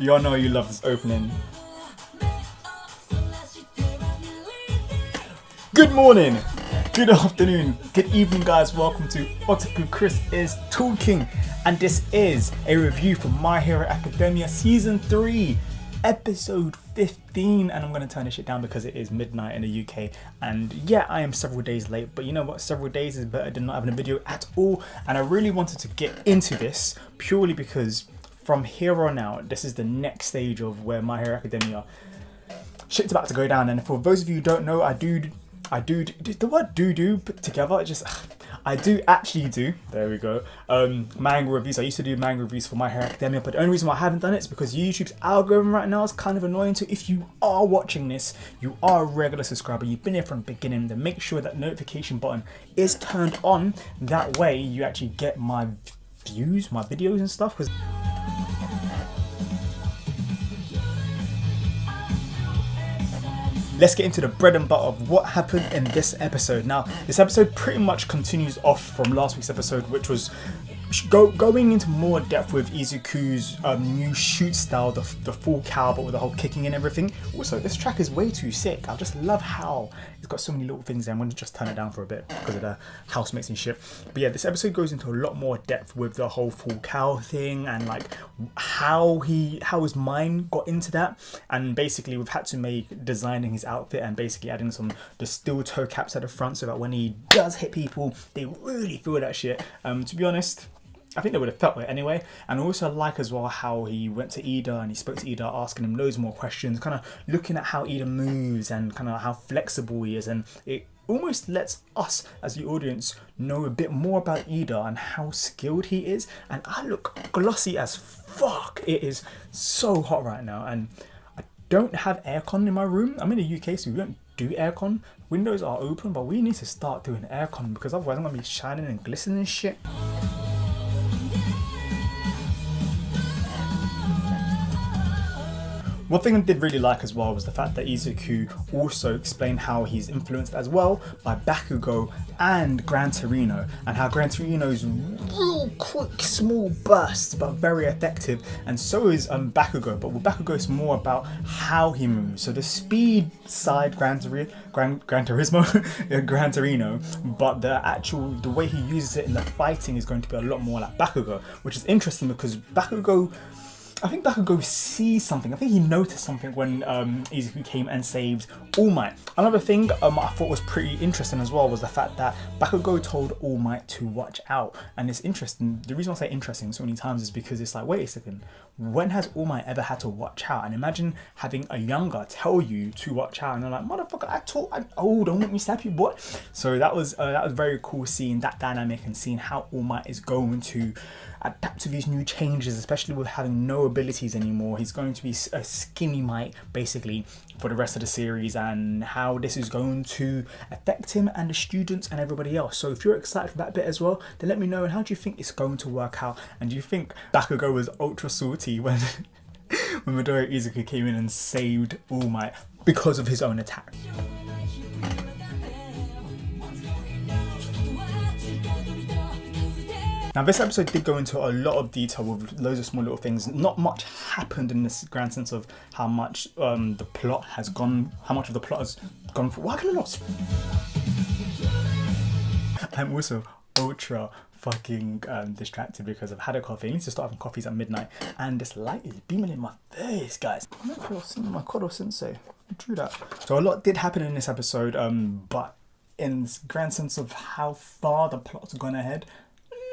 You all know you love this opening. Good morning, good afternoon, good evening guys. Welcome to Otaku Chris is Talking, and this is a review for My Hero Academia Season 3 Episode 15, and I'm going to turn this shit down because it is midnight in the UK, and yeah, I am several days late, but you know what, several days is better than not having a video at all. And I really wanted to get into this purely because from here on out, this is the next stage of where My Hero Academia shit's about to go down. And for those of you who don't know, I do the word do put together, I do actually do, there we go, manga reviews. I used to do manga reviews for My Hero Academia, but the only reason why I haven't done it is because YouTube's algorithm right now is kind of annoying. So if you are watching this, you are a regular subscriber, you've been here from the beginning, then make sure that notification button is turned on. That way you actually get my views, my videos and stuff. Because let's get into the bread and butter of what happened in this episode. Now, this episode pretty much continues off from last week's episode, which was going into more depth with Izuku's new shoot style, the full cow, but with the whole kicking and everything. Also, this track is way too sick. I just love how it's got so many little things there. I'm going to just turn it down for a bit because of the housemates and shit. But yeah, this episode goes into a lot more depth with the whole full cow thing and like how his mind got into that. And basically we've had to make designing his outfit and basically adding the steel toe caps at the front so that when he does hit people, they really feel that shit. To be honest, I think they would have felt it anyway. And I also like as well how he went to Ida and he spoke to Ida, asking him loads more questions, kind of looking at how Ida moves and kind of how flexible he is. And it almost lets us as the audience know a bit more about Ida and how skilled he is. And I look glossy as fuck. It is so hot right now. And I don't have aircon in my room. I'm in the UK, so we don't do aircon. Windows are open, but we need to start doing aircon because otherwise I'm going to be shining and glistening and shit. One thing I did really like as well was the fact that Izuku also explained how he's influenced as well by Bakugo and Gran Torino, and how Gran Torino's real quick small bursts but very effective, and so is Bakugo, but with Bakugo it's more about how he moves. So the speed side Gran Torino, but the way he uses it in the fighting is going to be a lot more like Bakugo, which is interesting because I think Bakugo sees something. I think he noticed something when Izuku came and saved All Might. Another thing I thought was pretty interesting as well was the fact that Bakugo told All Might to watch out. And it's interesting. The reason I say interesting so many times is because it's like, wait a second, when has All Might ever had to watch out? And imagine having a younger tell you to watch out, and they're like, motherfucker, don't make me slap you, boy. So that was very cool seeing that dynamic and seeing how All Might is going to adapt to these new changes, especially with having no abilities anymore. He's going to be a skinny Might basically for the rest of the series, and how this is going to affect him and the students and everybody else. So if you're excited for that bit as well, then let me know. And how do you think it's going to work out? And do you think Bakugo was ultra salty when Midoriya Izuku came in and saved All Might because of his own attack? Now this episode did go into a lot of detail with loads of small little things. Not much happened in this grand sense of how much the plot has gone, how much of the plot has gone for. Why can I not? I'm also ultra fucking distracted because I've had a coffee. I need to start having coffees at midnight, and this light is beaming in my face, guys. I'm not sure my Kodo Sensei. I drew that. So a lot did happen in this episode, but in this grand sense of how far the plot's gone ahead,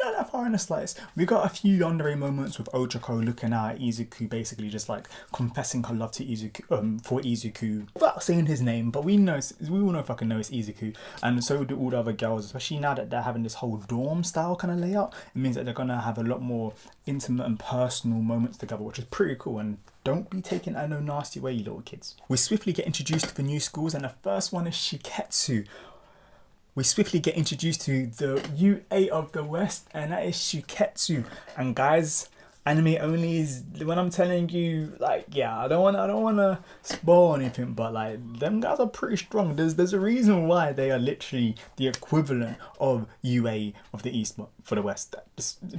not that far in the slice. We got a few yandere moments with Ochako looking at Izuku, basically just like confessing her love to Izuku, for Izuku, without saying his name, but we all know fucking know it's Izuku, and so do all the other girls, especially now that they're having this whole dorm style kind of layout. It means that they're gonna have a lot more intimate and personal moments together, which is pretty cool. And don't be taken in no nasty way, you little kids. We swiftly get introduced to the new schools, and the first one is Shiketsu. We swiftly get introduced to the UA of the West, and that is Shiketsu. And guys, Anime only is when I'm telling you, like, yeah, I don't wanna spoil anything, but like them guys are pretty strong. There's a reason why they are literally the equivalent of UA of the East for the West.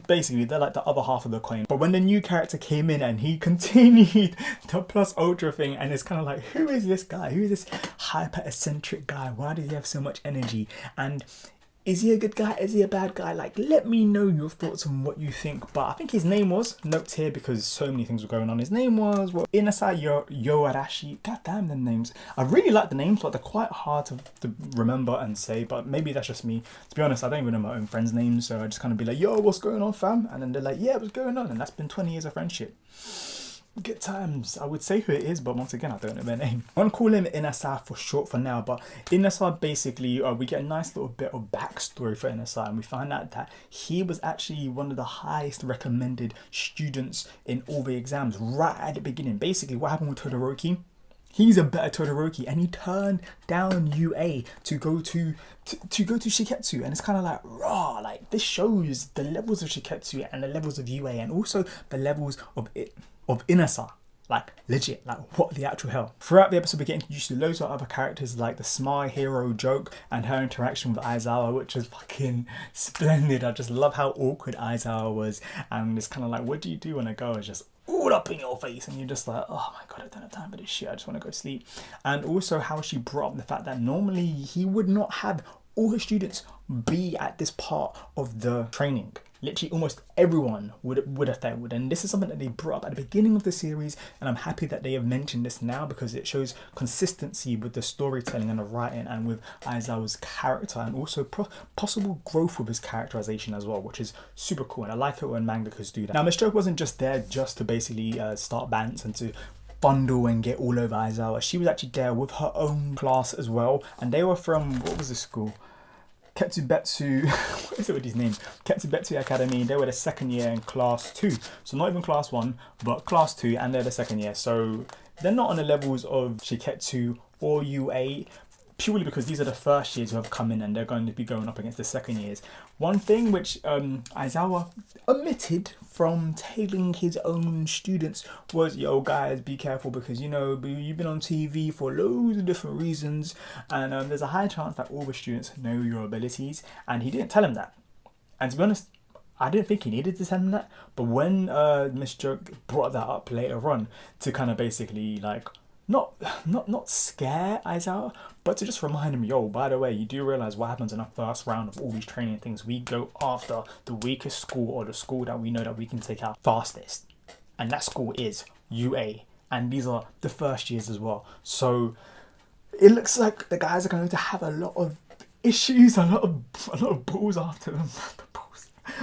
Basically, they're like the other half of the coin. But when the new character came in and he continued the plus ultra thing, and it's kind of like, who is this guy? Who is this hyper eccentric guy? Why does he have so much energy? And is he a good guy? Is he a bad guy? Like, let me know your thoughts on what you think. But I think his name was, notes here because so many things were going on. His name was, well, Inasa Yoarashi. God damn them names. I really like the names, but they're quite hard to remember and say. But maybe that's just me. To be honest, I don't even know my own friends' names. So I just kind of be like, yo, what's going on, fam? And then they're like, yeah, what's going on? And that's been 20 years of friendship. Good times. I would say who it is, but once again, I don't know their name. I want to call him Inasa for short for now, but Inasa basically, we get a nice little bit of backstory for Inasa, and we find out that he was actually one of the highest recommended students in all the exams right at the beginning. Basically, what happened with Todoroki? He's a better Todoroki, and he turned down UA to go to Shiketsu, and it's kind of like raw. Like, this shows the levels of Shiketsu and the levels of UA, and also the levels of Inasa. Like, legit, like, what the actual hell. Throughout the episode, we get introduced to loads of other characters, like the Smile Hero Joke and her interaction with Aizawa, which is fucking splendid. I just love how awkward Aizawa was, and it's kind of like, what do you do when a girl is just all up in your face and you're just like, oh my god, I don't have time for this shit, I just want to go sleep. And also how she brought up the fact that normally he would not have all his students be at this part of the training. Literally almost everyone would have failed, and this is something that they brought up at the beginning of the series, and I'm happy that they have mentioned this now because it shows consistency with the storytelling and the writing and with Aizawa's character, and also possible growth with his characterization as well, which is super cool, and I like it when mangakas do that. Now, Miss Joke wasn't just there just to basically start bants and to bundle and get all over Aizawa. She was actually there with her own class as well, and they were from, what was the school? Ketsubetsu, what is it with these names? Ketsubetsu Academy. They were the second year in class 2. So not even class 1, but class 2, and they're the second year. So they're not on the levels of Shiketsu or UA, purely because these are the first years who have come in and they're going to be going up against the second years. One thing which Aizawa omitted from tailing his own students was, yo guys, be careful because, you know, you've been on TV for loads of different reasons, and there's a high chance that all the students know your abilities, and he didn't tell him that. And to be honest, I didn't think he needed to tell him that, but when Miss Joke brought that up later on to kind of basically like not scare Aizawa, but to just remind him, yo, by the way, you do realize what happens in the first round of all these training things. We go after the weakest school, or the school that we know that we can take out fastest, and that school is UA, and these are the first years as well. So it looks like the guys are going to have a lot of issues, a lot of balls after them.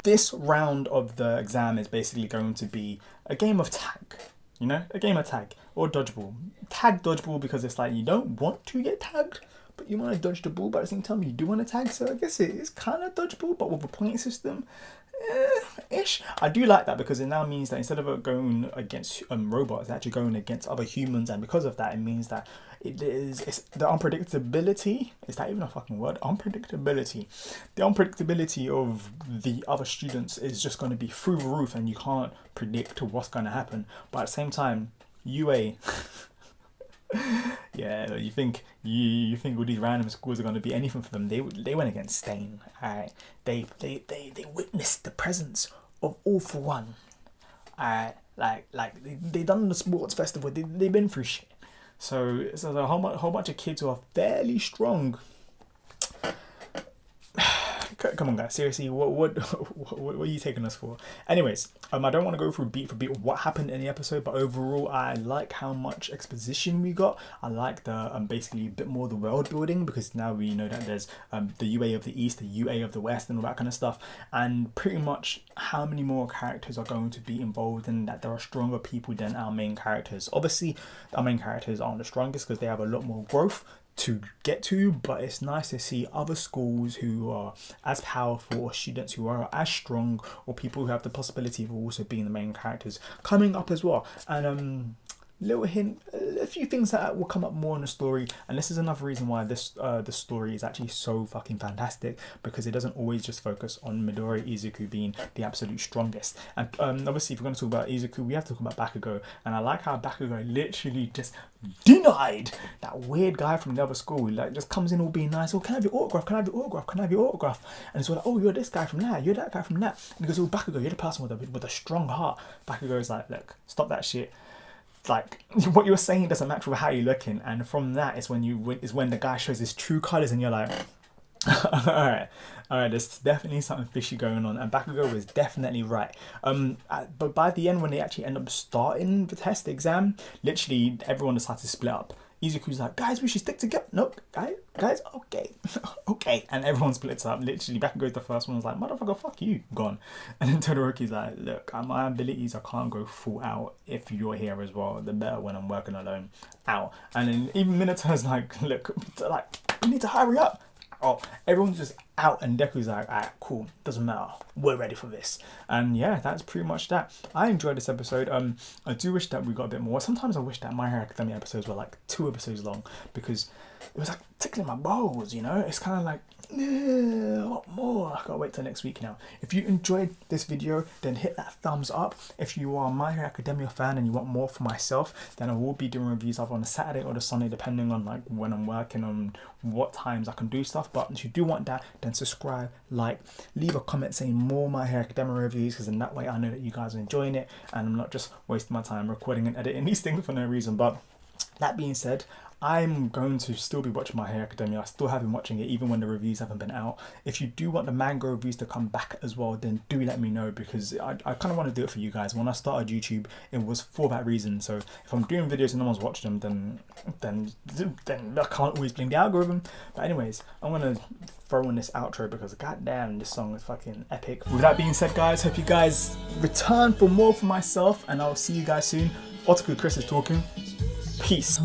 This round of the exam is basically going to be a game of tag. You know, a game of tag or dodgeball. Tag dodgeball because it's like you don't want to get tagged, but you want to dodge the ball, but at the same time you do want to tag. So I guess it is kind of dodgeball, but with a point system. Ish. I do like that because it now means that instead of going against robots, it's actually going against other humans, and because of that, it means that it's the unpredictability. Is that even a fucking word? Unpredictability. The unpredictability of the other students is just going to be through the roof, and you can't predict what's going to happen. But at the same time, UA. Yeah, you think all these random schools are going to be anything for them? They went against Stain. Alright, they witnessed the presence of All For One. Alright, like they done the sports festival. They've been through shit. So it's a whole bunch of kids who are fairly strong. Come on, guys. Seriously, what are you taking us for? Anyways, I don't want to go through beat for beat what happened in the episode, but overall, I like how much exposition we got. I like the basically a bit more the world building, because now we know that there's the UA of the East, the UA of the West, and all that kind of stuff, and pretty much how many more characters are going to be involved, and that there are stronger people than our main characters. Obviously, our main characters aren't the strongest because they have a lot more growth to get to, but it's nice to see other schools who are as powerful, or students who are as strong, or people who have the possibility of also being the main characters coming up as well. And little hint, a few things that will come up more in the story. And this is another reason why this the story is actually so fucking fantastic, because it doesn't always just focus on Midori Izuku being the absolute strongest. And obviously, if we're going to talk about Izuku, we have to talk about Bakugo. And I like how Bakugo literally just denied that weird guy from the other school. Like, just comes in all being nice. Oh, can I have your autograph? Can I have your autograph? Can I have your autograph? And it's all like, oh, you're this guy from that. You're that guy from that. And he goes, oh, Bakugo, you're the person with a strong heart. Bakugo's like, look, stop that shit. Like, what you're saying doesn't match with how you're looking. And from that is when the guy shows his true colours, and you're like, all right, there's definitely something fishy going on. And Bakugo was definitely right. But by the end, when they actually end up starting the test exam, literally everyone decides to split up. Izuku's like, guys, we should stick together. No, guys, okay, okay. And everyone splits up. Literally, Bakugo's the first one. Was like, motherfucker, fuck you, gone. And then Todoroki's like, look, my abilities, I can't go full out if you're here as well. The better when I'm working alone, out. And then even Minato's like, look, like, we need to hurry up. Oh, everyone's just out, and Deku's like, alright, cool, doesn't matter, we're ready for this. And yeah, that's pretty much that. I enjoyed this episode. I do wish that we got a bit more. Sometimes I wish that My Hero Academia episodes were like 2 episodes long, because it was like tickling my balls, you know? It's kind of like, a lot more. I can't wait till next week now. If you enjoyed this video, then hit that thumbs up. If you are a My Hero Academia fan and you want more for myself, then I will be doing reviews either on a Saturday or the Sunday, depending on like when I'm working, on what times I can do stuff. But if you do want that, then subscribe, like, leave a comment saying more My Hero Academia reviews, because in that way I know that you guys are enjoying it and I'm not just wasting my time recording and editing these things for no reason. But that being said, I'm going to still be watching My Hero Academia. I still have been watching it even when the reviews haven't been out. If you do want the manga reviews to come back as well, then do let me know, because I kind of want to do it for you guys. When I started YouTube, it was for that reason. So if I'm doing videos and no one's watched them, then I can't always blame the algorithm. But anyways, I'm going to throw in this outro, because goddamn, this song is fucking epic. With that being said, guys, hope you guys return for more for myself, and I'll see you guys soon. Otaku Chris is talking. Peace.